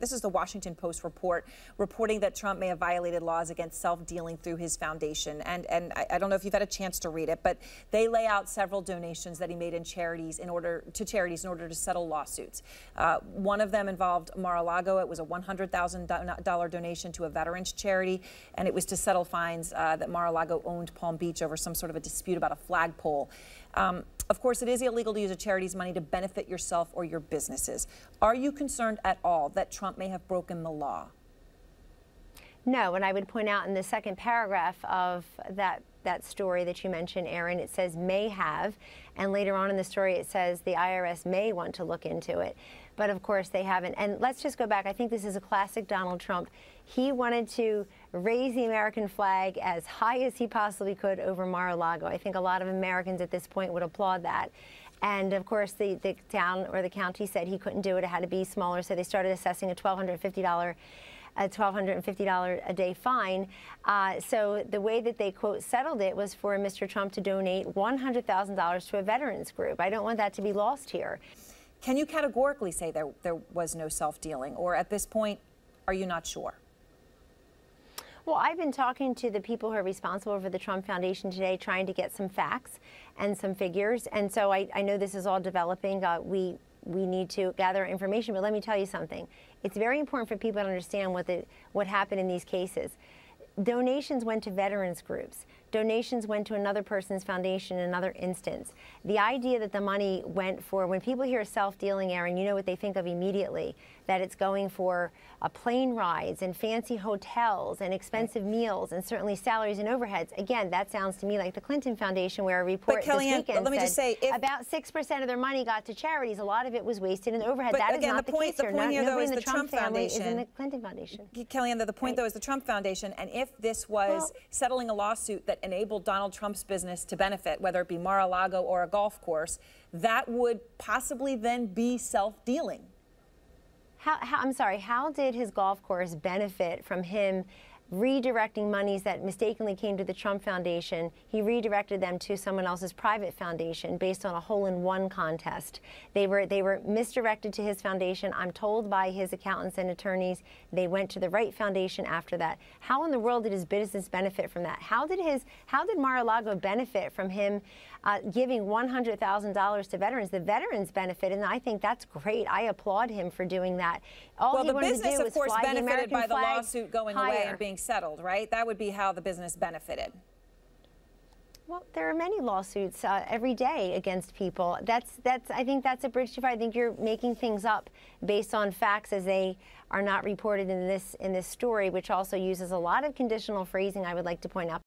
This is the Washington Post report reporting that Trump may have violated laws against self-dealing through his foundation. And I don't know if you've had a chance to read it, but they lay out several donations that he made in charities in order to settle lawsuits. One of them involved Mar-a-Lago. It was a $100,000 donation to a veterans charity, and it was to settle fines that Mar-a-Lago owned Palm Beach over some sort of a dispute about a flagpole. Of course, it is illegal to use a charity's money to benefit yourself or your businesses. Are you concerned at all that Trump may have broken the law? No, and I would point out in the second paragraph of that story that you mentioned, Aaron, it says may have, and later on in the story it says the IRS may want to look into it. But of course they haven't. And let's just go back. I think this is a classic Donald Trump. He wanted to raise the American flag as high as he possibly could over Mar-a-Lago. I think a lot of Americans at this point would applaud that. And of course the town or the county said he couldn't do it. It had to be smaller, so they started assessing a $1,250 a day fine. So the way that they, quote, settled it was for Mr. Trump to donate $100,000 to a veterans group. I don't want that to be lost here. Can you categorically say there was no self-dealing, or at this point, are you not sure? Well, I've been talking to the people who are responsible for the Trump Foundation today, trying to get some facts and some figures. And so I know this is all developing. We need to gather information, but let me tell you something. It's very important for people to understand what happened in these cases. Donations went to veterans groups. Donations went to another person's foundation in another instance. The idea that the money went for, when people hear self-dealing, Aaron, you know what they think of immediately, that it's going for plane rides and fancy hotels and expensive meals and certainly salaries and overheads. Again, that sounds to me like the Clinton Foundation, where a report this weekend let me just say, about 6% of their money got to charities. A lot of it was wasted in overhead. But that again, is not the case here. The point here, though, is the Trump Foundation is in the Clinton Foundation. Kellyanne, the point, though, is the Trump Foundation. And if this was settling a lawsuit that enabled Donald Trump's business to benefit, whether it be Mar-a-Lago or a golf course, that would possibly then be self-dealing. I'm sorry, how did his golf course benefit from him redirecting monies that mistakenly came to the Trump Foundation? He redirected them to someone else's private foundation based on a hole-in-one contest. They were misdirected to his foundation. I'm told by his accountants and attorneys they went to the right foundation after that. How in the world did his business benefit from that? How did Mar-a-Lago benefit from him giving $100,000 to veterans? The veterans benefited, and I think that's great. I applaud him for doing that. Well, the business, of course, benefited by the lawsuit going away and being settled, right? That would be how the business benefited. Well, there are many lawsuits every day against people. I think that's a bridge too far. I think you're making things up based on facts as they are not reported in this story, which also uses a lot of conditional phrasing, I would like to point out.